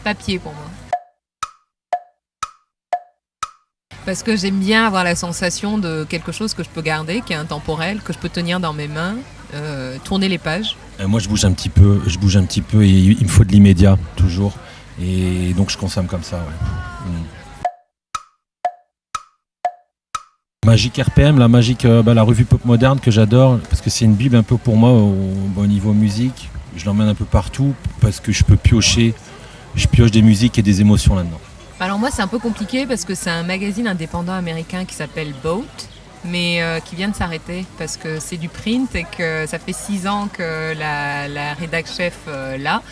Papier pour moi. Parce que j'aime bien avoir la sensation de quelque chose que je peux garder, qui est intemporel, que je peux tenir dans mes mains, tourner les pages. Moi je bouge un petit peu et il me faut de l'immédiat toujours. Et donc je consomme comme ça, ouais. Magique RPM, la revue pop moderne que j'adore, parce que c'est une bible un peu pour moi au niveau musique. Je l'emmène un peu partout parce que je pioche des musiques et des émotions là-dedans. Alors moi c'est un peu compliqué parce que c'est un magazine indépendant américain qui s'appelle Boat, mais qui vient de s'arrêter parce que c'est du print et que ça fait 6 ans que la rédac chef l'a,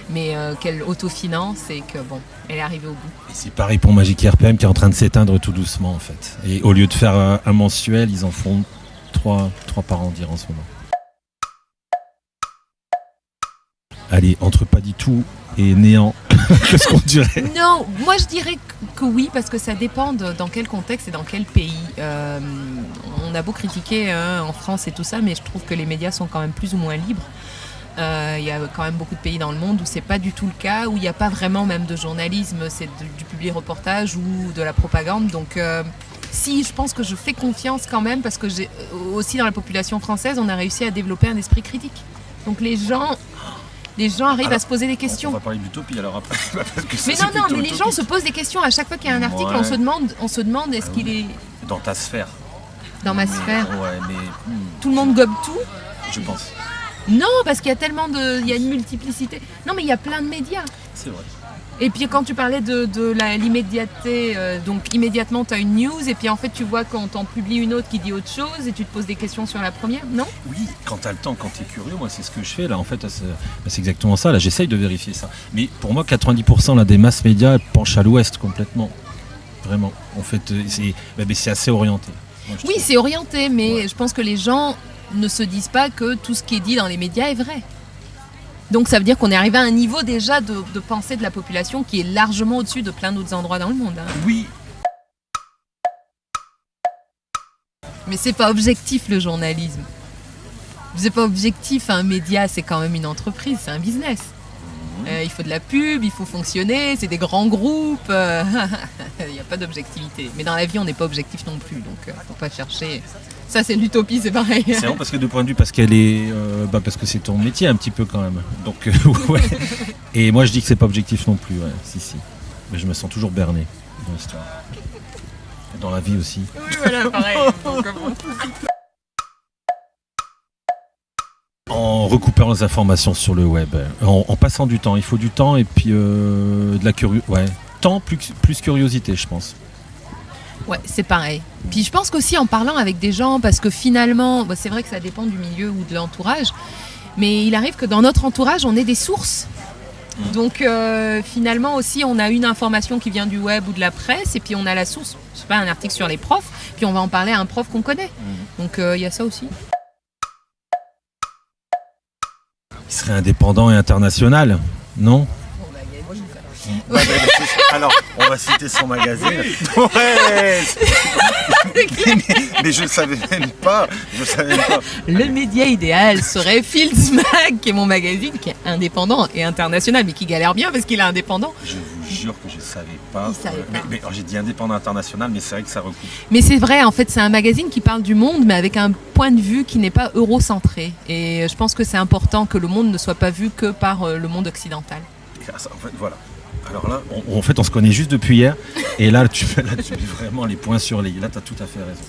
mais qu'elle autofinance et que bon, elle est arrivée au bout. Et c'est pareil pour Magique RPM qui est en train de s'éteindre tout doucement en fait. Et au lieu de faire un mensuel, ils en font 3 par an dire en ce moment. Allez, entre pas du tout et néant, qu'est-ce qu'on dirait ? Non, moi je dirais que oui, parce que ça dépend dans quel contexte et dans quel pays. On a beau critiquer en France et tout ça, mais je trouve que les médias sont quand même plus ou moins libres. Il y a quand même beaucoup de pays dans le monde où c'est pas du tout le cas, où il n'y a pas vraiment même de journalisme, c'est du public reportage ou de la propagande. Donc si, je pense que je fais confiance quand même, parce que aussi dans la population française, on a réussi à développer un esprit critique. Donc les gens arrivent à se poser des questions. On va parler d'utopie alors après. Mais les gens se posent des questions à chaque fois qu'il y a un article. Ouais. On se demande est-ce qu'il est dans ta sphère. Dans ma sphère. Ouais, mais tout le monde gobe tout. Je pense. Non, parce qu'il y a tellement il y a une multiplicité. Non, mais il y a plein de médias. C'est vrai. Et puis quand tu parlais de l'immédiateté, donc immédiatement tu as une news et puis en fait tu vois quand t'en publie une autre qui dit autre chose et tu te poses des questions sur la première, non ? Oui, quand tu as le temps, quand tu es curieux, moi c'est ce que je fais là en fait, c'est exactement ça, là j'essaye de vérifier ça. Mais pour moi 90% là, des masses médias penchent à l'ouest complètement, vraiment. En fait c'est assez orienté. Moi, oui, c'est orienté, mais ouais. Je pense que les gens ne se disent pas que tout ce qui est dit dans les médias est vrai. Donc ça veut dire qu'on est arrivé à un niveau déjà de pensée de la population qui est largement au-dessus de plein d'autres endroits dans le monde. Hein. Oui. Mais c'est pas objectif le journalisme. C'est pas objectif, un média c'est quand même une entreprise, c'est un business. Il faut de la pub, il faut fonctionner, c'est des grands groupes. Il n'y a pas d'objectivité. Mais dans la vie on n'est pas objectif non plus, donc faut pas chercher... Ça c'est l'utopie, c'est pareil. C'est vraiment parce que de point de vue, parce que c'est ton métier un petit peu quand même. Donc ouais. Et moi je dis que c'est pas objectif non plus, ouais. Si. Mais je me sens toujours berné dans l'histoire. Et dans la vie aussi. Oui, voilà, pareil. En recoupant les informations sur le web, en passant du temps, il faut du temps et puis de la curiosité. Ouais. Temps plus curiosité, je pense. Ouais, c'est pareil. Puis je pense qu'aussi en parlant avec des gens, parce que finalement, c'est vrai que ça dépend du milieu ou de l'entourage, mais il arrive que dans notre entourage, on ait des sources. Donc finalement aussi, on a une information qui vient du web ou de la presse, et puis on a la source, je sais pas, un article sur les profs, puis on va en parler à un prof qu'on connaît. Donc il y a ça aussi. Il serait indépendant et international, non ? Alors, on va citer son magazine. Ouais. mais je ne savais même pas. Le média idéal serait Fields Mag, qui est mon magazine, qui est indépendant et international, mais qui galère bien parce qu'il est indépendant. Je vous jure que je ne savais pas. Mais j'ai dit indépendant international, mais c'est vrai que ça recoupe. Mais c'est vrai, en fait, c'est un magazine qui parle du monde, mais avec un point de vue qui n'est pas eurocentré. Et je pense que c'est important que le monde ne soit pas vu que par le monde occidental. En fait, voilà. Alors là, on se connaît juste depuis hier, et là tu mets vraiment les points sur les... Là, tu as tout à fait raison.